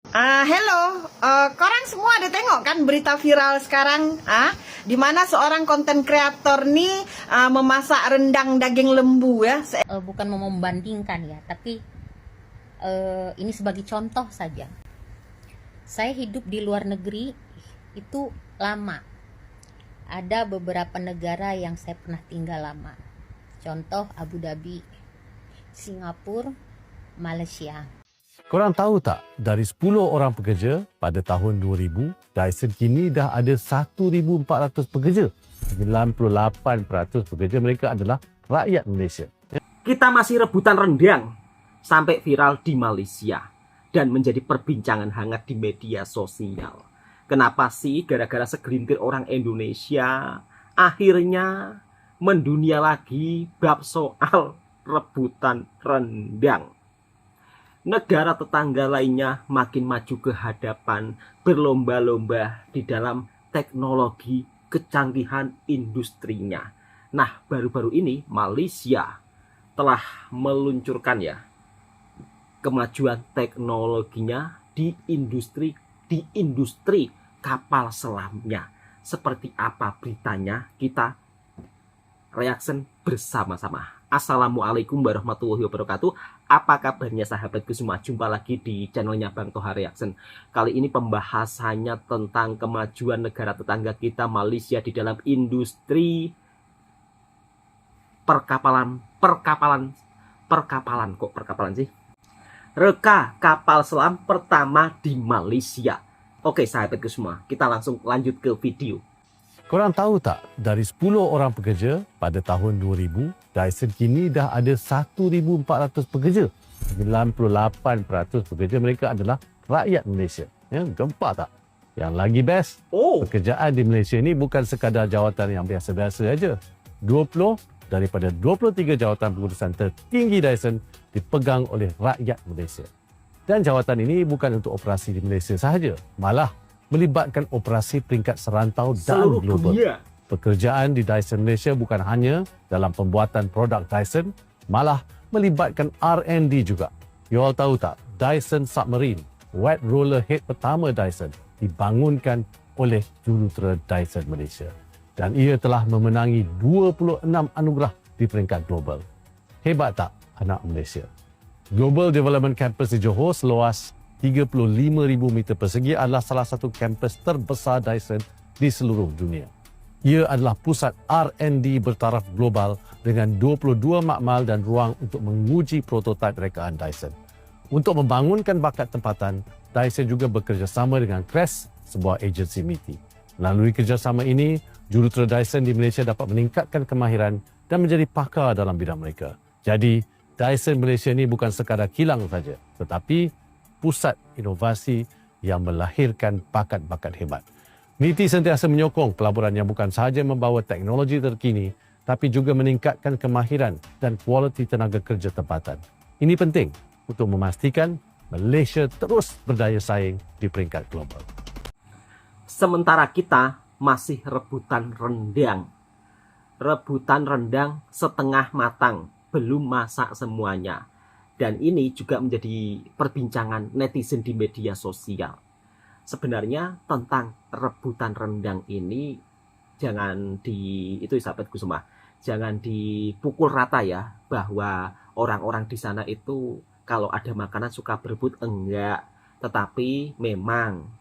Hello, korang semua ada tengok kan berita viral sekarang? Di mana seorang konten kreator nih memasak rendang daging lembu ya. Bukan mau membandingkan ya, tapi ini sebagai contoh saja. Saya hidup di luar negeri itu lama. Ada beberapa negara yang saya pernah tinggal lama. Contoh Abu Dhabi, Singapura, Malaysia. Korang tahu tak, dari 10 orang pekerja pada tahun 2000, Dyson kini dah ada 1,400 pekerja. 98% pekerja mereka adalah rakyat Malaysia. Kita masih rebutan rendang sampai viral di Malaysia dan menjadi perbincangan hangat di media sosial. Kenapa sih gara-gara segelintir orang Indonesia akhirnya mendunia lagi bab soal rebutan rendang? Negara tetangga lainnya makin maju ke hadapan, berlomba-lomba di dalam teknologi kecanggihan industrinya. Nah, baru-baru ini Malaysia telah meluncurkan ya kemajuan teknologinya di industri kapal selamnya. Seperti apa beritanya? Kita reaction bersama-sama. Assalamualaikum warahmatullahi wabarakatuh. Apa kabarnya sahabatku semua? Jumpa lagi di channelnya Bang Toha Reaction. Kali ini pembahasannya tentang kemajuan negara tetangga kita Malaysia di dalam industri perkapalan sih? Reka kapal selam pertama di Malaysia. Oke sahabatku semua, kita langsung lanjut ke video. Korang tahu tak, dari 10 orang pekerja pada tahun 2000, Dyson kini dah ada 1,400 pekerja. 98% pekerja mereka adalah rakyat Malaysia. Ya, gempak tak? Yang lagi best, pekerjaan di Malaysia ni bukan sekadar jawatan yang biasa-biasa saja. 20 daripada 23 jawatan pengurusan tertinggi Dyson dipegang oleh rakyat Malaysia. Dan jawatan ini bukan untuk operasi di Malaysia sahaja, malah melibatkan operasi peringkat serantau dan seluruh global. Dunia. Pekerjaan di Dyson Malaysia bukan hanya dalam pembuatan produk Dyson, malah melibatkan R&D juga. You all tahu tak, Dyson Submarine, wet roller head pertama Dyson, dibangunkan oleh jurutera Dyson Malaysia. Dan ia telah memenangi 26 anugerah di peringkat global. Hebat tak anak Malaysia? Global Development Campus di Johor seluas 35,000 meter persegi adalah salah satu kampus terbesar Dyson di seluruh dunia. Ia adalah pusat R&D bertaraf global dengan 22 makmal dan ruang untuk menguji prototipe rekaan Dyson. Untuk membangunkan bakat tempatan, Dyson juga bekerjasama dengan CREST, sebuah agensi MITI. Melalui kerjasama ini, jurutera Dyson di Malaysia dapat meningkatkan kemahiran dan menjadi pakar dalam bidang mereka. Jadi, Dyson Malaysia ini bukan sekadar kilang saja, tetapi pusat inovasi yang melahirkan bakat-bakat hebat. MITI sentiasa menyokong pelaburan yang bukan sahaja membawa teknologi terkini, tapi juga meningkatkan kemahiran dan kualiti tenaga kerja tempatan. Ini penting untuk memastikan Malaysia terus berdaya saing di peringkat global. Sementara kita masih rebutan rendang. Rebutan rendang setengah matang, belum masak semuanya. Dan ini juga menjadi perbincangan netizen di media sosial. Sebenarnya tentang rebutan rendang ini sahabatku semua, jangan dipukul rata ya bahwa orang-orang di sana itu kalau ada makanan suka berebut, enggak. Tetapi memang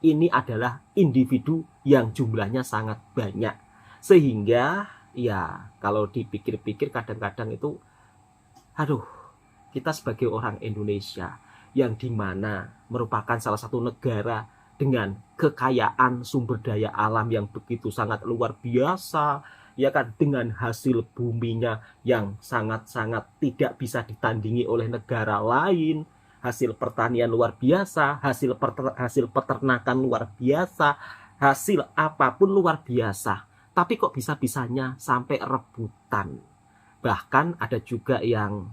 ini adalah individu yang jumlahnya sangat banyak. Sehingga ya kalau dipikir-pikir kadang-kadang itu kita sebagai orang Indonesia yang dimana merupakan salah satu negara dengan kekayaan sumber daya alam yang begitu sangat luar biasa, ya kan, dengan hasil buminya yang sangat-sangat tidak bisa ditandingi oleh negara lain, hasil pertanian luar biasa, hasil peternakan luar biasa, hasil apapun luar biasa. Tapi kok bisa-bisanya sampai rebutan? Bahkan ada juga yang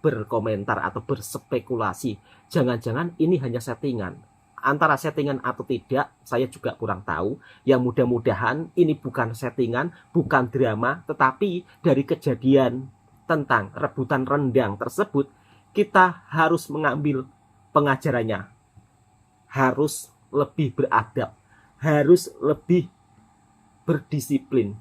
berkomentar atau berspekulasi, jangan-jangan ini hanya settingan. Antara settingan atau tidak, saya juga kurang tahu. Yang mudah-mudahan ini bukan settingan, bukan drama, tetapi dari kejadian tentang rebutan rendang tersebut, kita harus mengambil pengajarannya. harus lebih beradab, harus lebih berdisiplin,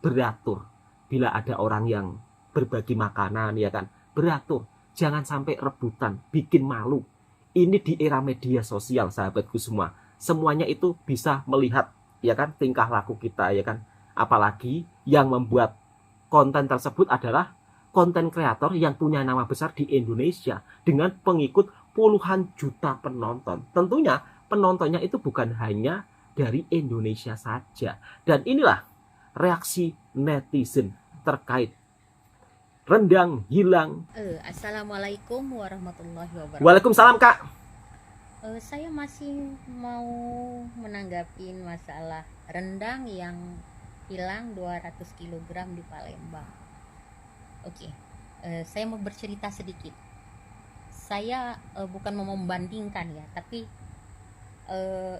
beratur. Bila ada orang yang berbagi makanan, ya kan, beratur. Jangan sampai rebutan, bikin malu. Ini di era media sosial, sahabatku semua. Semuanya itu bisa melihat, ya kan, tingkah laku kita, ya kan. Apalagi yang membuat konten tersebut adalah konten kreator yang punya nama besar di Indonesia dengan pengikut puluhan juta penonton. Tentunya penontonnya itu bukan hanya dari Indonesia saja. Dan inilah reaksi netizen terkait rendang hilang. Assalamualaikum warahmatullahi wabarakatuh. Waalaikumsalam, Kak. Saya masih mau menanggapin masalah rendang yang hilang 200 kg di Palembang. Oke, saya mau bercerita sedikit. Saya bukan mau membandingkan ya, tapi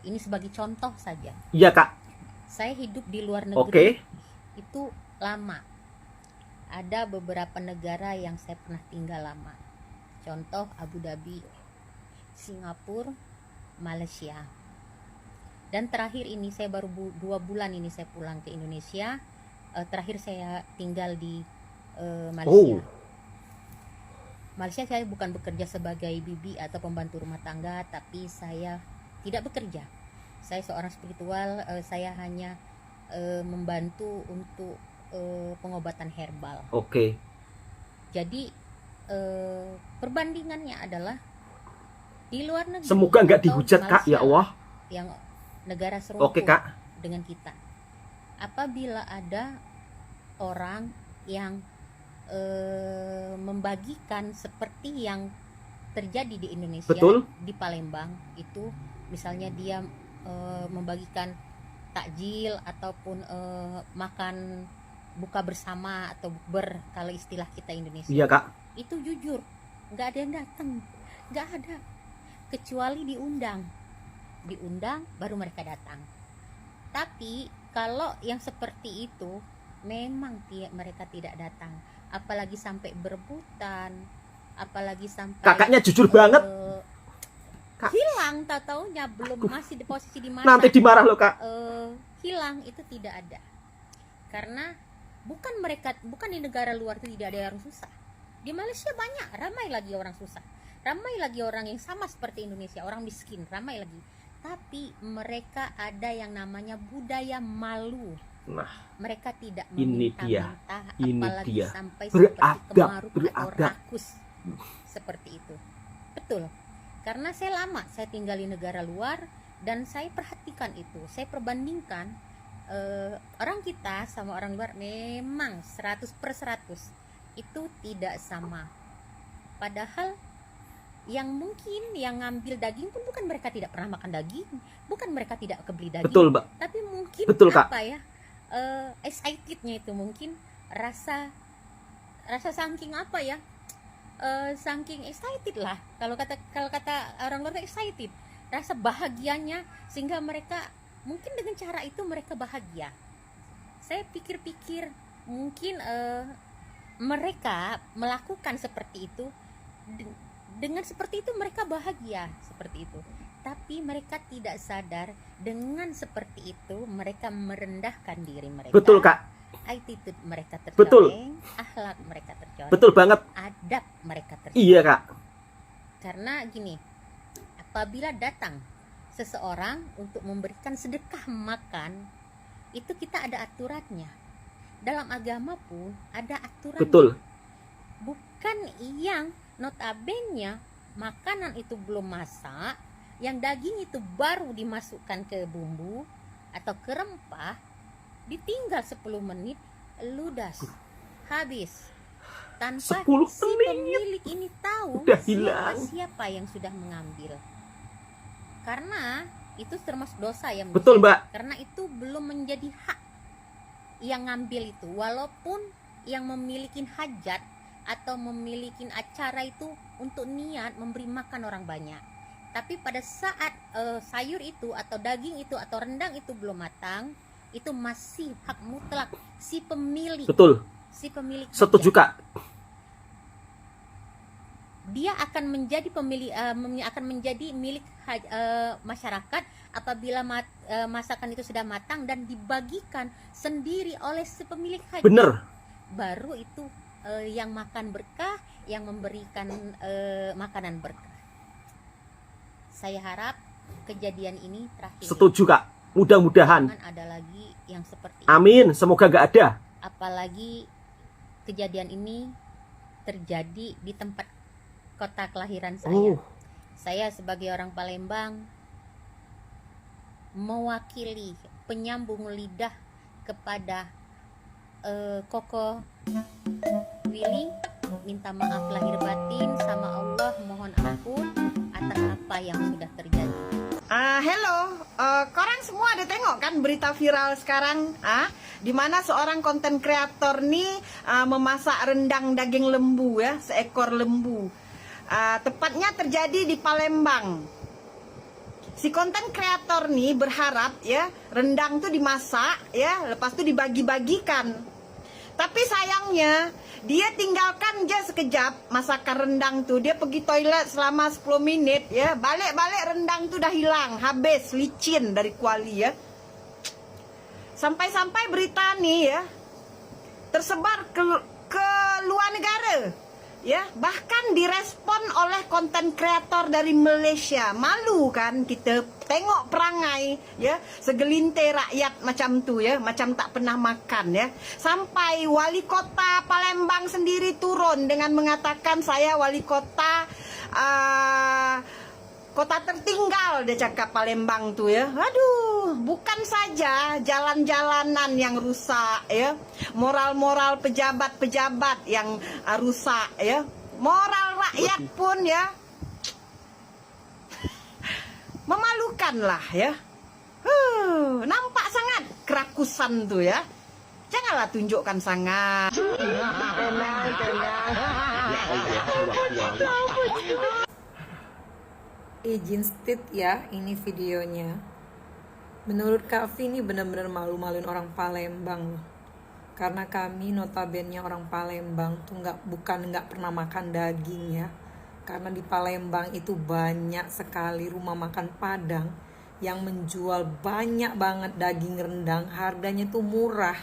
ini sebagai contoh saja. Iya, Kak. Saya hidup di luar negeri itu lama. Ada beberapa negara yang saya pernah tinggal lama. Contoh Abu Dhabi, Singapura, Malaysia. Dan terakhir ini saya baru 2 bulan ini saya pulang ke Indonesia. Terakhir saya tinggal di Malaysia. Malaysia saya bukan bekerja sebagai bibi atau pembantu rumah tangga, tapi saya tidak bekerja. Saya seorang spiritual, saya hanya membantu untuk pengobatan herbal. Jadi perbandingannya adalah di luar negeri. Semoga nggak dihujat, Kak, ya Allah. Yang negara serumpu Kak. dengan kita. Apabila ada orang yang membagikan seperti yang terjadi di Indonesia, di Palembang itu, misalnya dia membagikan takjil ataupun makan buka bersama atau bukber kalau istilah kita Indonesia. Iya, Kak. Itu jujur, nggak ada yang datang, nggak ada, kecuali diundang baru mereka datang. Tapi kalau yang seperti itu memang mereka tidak datang, apalagi sampai berebutan, apalagi sampai kakaknya jujur banget. Kak. Hilang, tak taunya belum masih di posisi di mana. Nanti dimarah loh, Kak. Hilang itu tidak ada. Karena bukan di negara luar itu tidak ada orang susah. Di Malaysia banyak, ramai lagi orang susah. Ramai lagi orang yang sama seperti Indonesia, orang miskin, ramai lagi. Tapi mereka ada yang namanya budaya malu. Nah, mereka tidak meminta-minta, apalagi sampai beradab, seperti kemaruk atau rakus seperti itu. Betul. Karena saya lama saya tinggal di negara luar dan saya perhatikan itu, saya perbandingkan orang kita sama orang luar memang 100/100 itu tidak sama. Padahal yang mungkin yang ngambil daging pun bukan mereka tidak pernah makan daging, bukan mereka tidak kebeli daging. Betul, Mbak. Tapi mungkin betul, Kak. apa ya? Excitednya itu mungkin rasa saking apa ya? Saking excited lah. Kalau kata orang luar excited, rasa bahagianya sehingga mereka mungkin dengan cara itu mereka bahagia. Saya pikir-pikir mungkin mereka melakukan seperti itu dengan seperti itu mereka bahagia seperti itu. Tapi mereka tidak sadar dengan seperti itu mereka merendahkan diri mereka. Betul, Kak. Attitude mereka tercoreng, betul. Akhlak mereka tercoreng. Betul banget. Adab mereka tercoreng. Iya, Kak. Karena gini, apabila datang seseorang untuk memberikan sedekah makan, itu kita ada aturannya. Dalam agama pun ada aturannya. Betul. Bukan yang notabene makanan itu belum masak, yang daging itu baru dimasukkan ke bumbu atau ke rempah, ditinggal 10 menit, ludas, habis. Tanpa 10 si pemilik ini tahu siapa yang sudah mengambil. Karena itu termasuk dosa ya. Betul, Mbak. Karena itu belum menjadi hak yang ngambil itu. Walaupun yang memiliki hajat atau memiliki acara itu untuk niat memberi makan orang banyak. Tapi pada saat sayur itu atau daging itu atau rendang itu belum matang, itu masih hak mutlak si pemilik. Betul. Si pemilik. Setuju, Kak. dia akan menjadi akan menjadi milik masyarakat apabila masakan itu sudah matang dan dibagikan sendiri oleh si pemilik hajat. Bener. Baru itu yang makan berkah, yang memberikan makanan berkah. Saya harap kejadian ini terakhir. Setuju Kak. Mudah-mudahan. Jangan ada lagi yang seperti ini. Amin. Semoga gak ada. Apalagi kejadian ini terjadi di tempat kota kelahiran saya. Saya sebagai orang Palembang mewakili penyambung lidah kepada Koko Willy, minta maaf lahir batin sama Allah, mohon ampun atas apa yang sudah terjadi. Hello, korang semua ada tengok kan berita viral sekarang, di mana seorang konten kreator nih memasak rendang daging lembu ya, seekor lembu. Tepatnya terjadi di Palembang. Si konten kreator nih berharap ya rendang tuh dimasak ya, lepas tuh dibagi-bagikan. Tapi sayangnya dia tinggalkan aja sekejap masakan rendang tuh. Dia pergi toilet selama 10 menit ya. Balik-balik rendang tuh udah hilang, habis, licin dari kuali ya. Sampai-sampai berita nih ya tersebar ke luar negara. Ya, bahkan direspon oleh konten kreator dari Malaysia. Malu kan kita tengok perangai ya segelintir rakyat macam tu ya, macam tak pernah makan ya. Sampai wali kota Palembang sendiri turun dengan mengatakan saya wali kota kota tertinggal, dia cakap Palembang tuh ya. Aduh, bukan saja jalan-jalanan yang rusak ya, moral-moral pejabat-pejabat yang rusak ya, moral rakyat pun ya memalukan lah ya. Nampak sangat kerakusan tuh ya. Janganlah tunjukkan sangat. Izin state ya, ini videonya. Menurut Kak Vi ini benar-benar malu-maluin orang Palembang loh. Karena kami notabene orang Palembang tuh bukan nggak pernah makan daging ya. Karena di Palembang itu banyak sekali rumah makan Padang yang menjual banyak banget daging rendang, harganya tuh murah.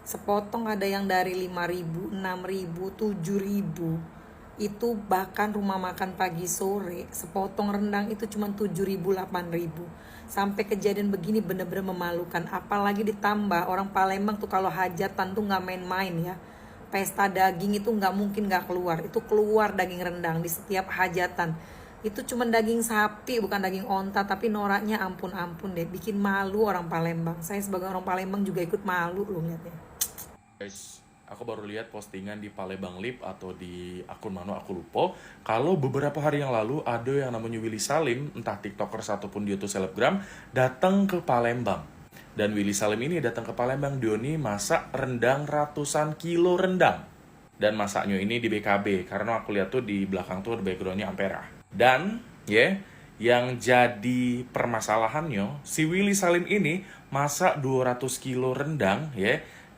Sepotong ada yang dari 5.000, 6.000, 7.000. Itu bahkan rumah makan pagi sore sepotong rendang itu cuma 7.000, 8.000. Sampai kejadian begini bener-bener memalukan. Apalagi ditambah orang Palembang tuh kalau hajatan tuh nggak main-main ya. Pesta daging itu nggak mungkin nggak keluar. Itu keluar daging rendang di setiap hajatan. Itu cuma daging sapi bukan daging onta, tapi noraknya ampun-ampun deh, bikin malu orang Palembang. Saya sebagai orang Palembang juga ikut malu loh lihatnya. Guys, aku baru lihat postingan di Palembang Lip atau di akun mana aku lupa. Kalau beberapa hari yang lalu ada yang namanya Willy Salim, entah TikTokers ataupun dia tuh selebgram, datang ke Palembang. Dan Willy Salim ini datang ke Palembang, dia nih masak rendang ratusan kilo rendang. Dan masaknya ini di BKB, karena aku lihat tuh di belakang tuh ada backgroundnya Ampera. Dan yang jadi permasalahannya, si Willy Salim ini masak 200 kilo rendang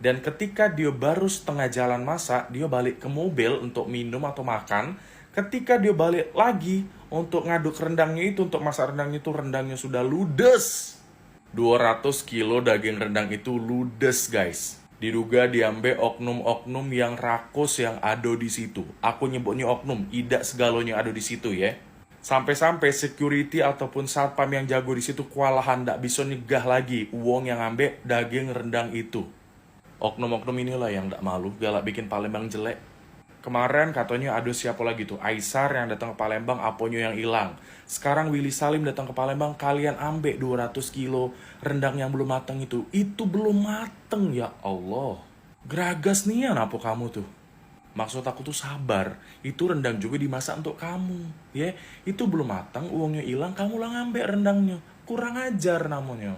dan ketika dia baru setengah jalan masak, dia balik ke mobil untuk minum atau makan. Ketika dia balik lagi untuk ngaduk rendangnya itu, untuk masak rendangnya itu, rendangnya sudah ludes. 200 kilo daging rendang itu ludes guys. Diduga diambil oknum-oknum yang rakus yang ada di situ. Aku nyebutnya oknum, tidak segalanya ada di situ ya. Sampai-sampai security ataupun satpam yang jago di situ kewalahan, ndak bisa nyegah lagi uang yang ambil daging rendang itu. Oknum-oknum inilah yang ndak malu, galak bikin Palembang jelek. Kemarin katanya ada siapa lagi tuh, Aisar yang datang ke Palembang, aponya yang hilang. Sekarang Willy Salim datang ke Palembang, kalian ambek 200 kilo rendang yang belum matang itu. Itu belum matang, ya Allah. Geragas nian apa kamu tuh? Maksud aku tuh sabar, itu rendang juga dimasak untuk kamu. Ya, itu belum matang, uangnya hilang, kamu lah ngambek rendangnya. Kurang ajar namanya.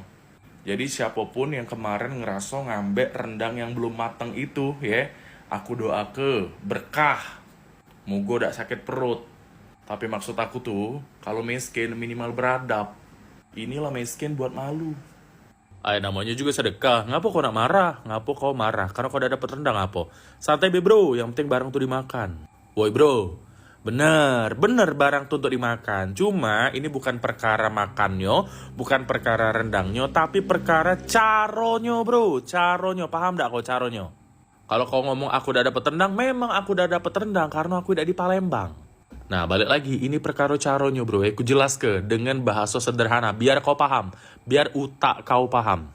Jadi siapapun yang kemarin ngerasa ngambek rendang yang belum matang itu, aku doa ke berkah. Moga gak sakit perut. Tapi maksud aku tuh, kalau miskin minimal beradab. Inilah miskin buat malu. Namanya juga sedekah. Ngapa kau nak marah? Ngapa kau marah? Karena kau udah dapet rendang apa? Santai be bro, yang penting barang tuh dimakan. Woi bro, Bener barang tuh untuk dimakan. Cuma ini bukan perkara makannya, bukan perkara rendangnya, tapi perkara caronyo bro. Caronyo, paham gak kau caronyo? Kalau kau ngomong aku udah dapet rendang, memang aku udah dapet rendang karena aku udah di Palembang. Nah balik lagi, ini perkara caronyo bro. Aku jelas ke dengan bahasa sederhana, biar kau paham, biar utak kau paham.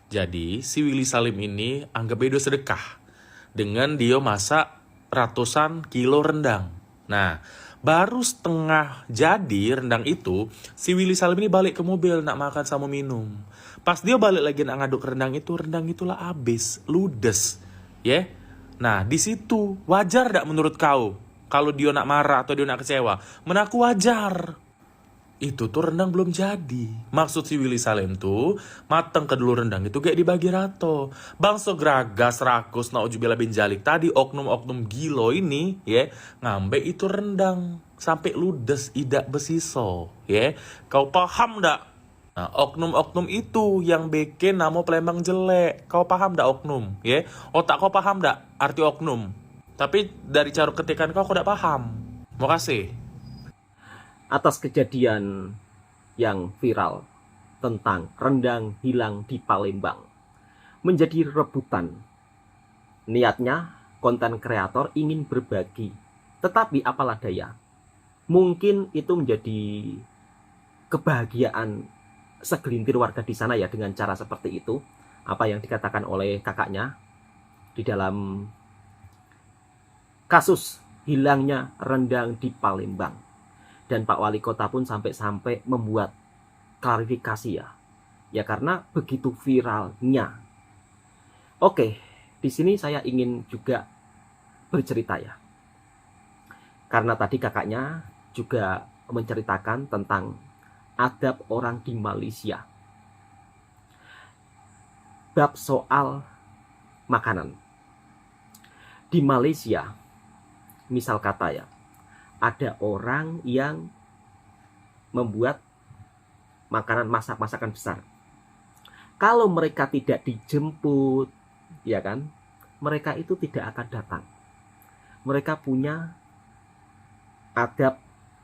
Jadi si Willy Salim ini anggap dia sedekah dengan dia masak ratusan kilo rendang. Nah, baru setengah jadi rendang itu, si Willy Salim ini balik ke mobil nak makan sama minum. Pas dia balik lagi nak ngaduk rendang itulah habis, ludes. Ya. Nah, di situ wajar gak menurut kau? Kalau dia nak marah atau dia nak kecewa? Menaku wajar. Itu tuh rendang belum jadi. Maksud si Willy Salim tuh mateng ke dulu rendang itu kayak dibagi rato. Bangso geragas rakus naujubillah bin jalik tadi oknum-oknum gilo ini ya ngambil itu rendang sampai ludes idak besiso ya. Kau paham ndak? Nah, oknum-oknum itu yang bikin nama Palembang jelek. Kau paham ndak oknum ya? Otak kau paham ndak arti oknum? Tapi dari cara ketikan kau ndak paham. Mau kasih Atas kejadian yang viral tentang rendang hilang di Palembang menjadi rebutan. Niatnya konten kreator ingin berbagi, tetapi apalah daya, mungkin itu menjadi kebahagiaan segelintir warga di sana ya dengan cara seperti itu. Apa yang dikatakan oleh kakaknya di dalam kasus hilangnya rendang di Palembang. Dan Pak Wali Kota pun sampai membuat klarifikasi ya. Ya karena begitu viralnya. Oke, di sini saya ingin juga bercerita ya. Karena tadi kakaknya juga menceritakan tentang adab orang di Malaysia. Bab soal makanan. Di Malaysia, misal kata ya, ada orang yang membuat makanan masakan besar. Kalau mereka tidak dijemput, ya kan, mereka itu tidak akan datang. Mereka punya adab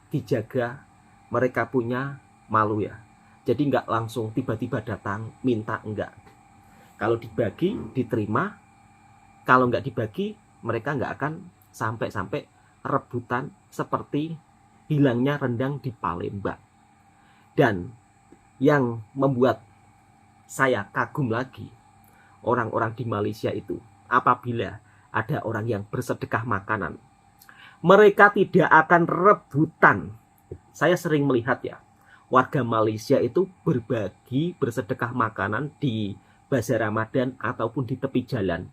dijaga, mereka punya malu ya. Jadi nggak langsung tiba-tiba datang minta, enggak. Kalau dibagi, diterima. Kalau nggak dibagi, mereka nggak akan sampai rebutan seperti hilangnya rendang di Palembang. Dan yang membuat saya kagum lagi, orang-orang di Malaysia itu apabila ada orang yang bersedekah makanan, mereka tidak akan rebutan. Saya sering melihat ya, warga Malaysia itu berbagi bersedekah makanan di bazar Ramadan ataupun di tepi jalan.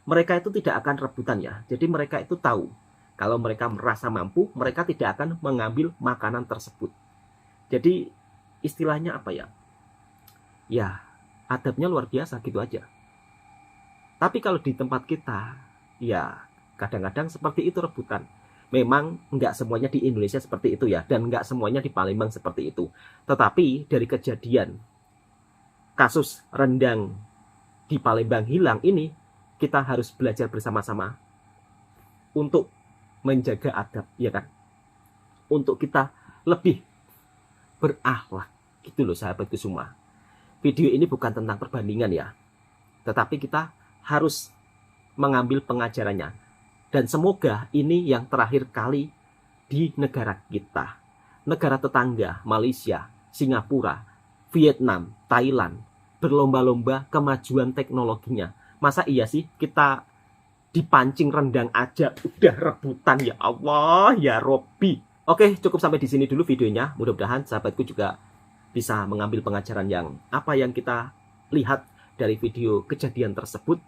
Mereka itu tidak akan rebutan ya. Jadi mereka itu tahu kalau mereka merasa mampu, mereka tidak akan mengambil makanan tersebut. Jadi istilahnya apa ya? Ya, adabnya luar biasa gitu aja. Tapi kalau di tempat kita, ya kadang-kadang seperti itu rebutan. Memang nggak semuanya di Indonesia seperti itu ya, dan nggak semuanya di Palembang seperti itu. Tetapi dari kejadian kasus rendang di Palembang hilang ini, kita harus belajar bersama-sama untuk menjaga adab, ya kan? Untuk kita lebih berakhlak, gitu loh sahabatku semua. Video ini bukan tentang perbandingan ya, tetapi kita harus mengambil pengajarannya. Dan semoga ini yang terakhir kali di negara kita. Negara tetangga, Malaysia, Singapura, Vietnam, Thailand, berlomba-lomba kemajuan teknologinya. Masa iya sih kita dipancing rendang aja udah rebutan, ya Allah, ya Robbi. Oke, cukup sampai di sini dulu videonya. Mudah-mudahan sahabatku juga bisa mengambil pengajaran yang apa yang kita lihat dari video kejadian tersebut.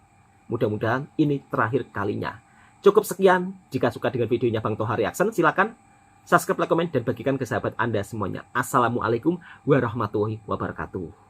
Mudah-mudahan ini terakhir kalinya. Cukup sekian. Jika suka dengan videonya Bang Toha Reaction, silakan subscribe, like, komen, dan bagikan ke sahabat Anda semuanya. Assalamualaikum warahmatullahi wabarakatuh.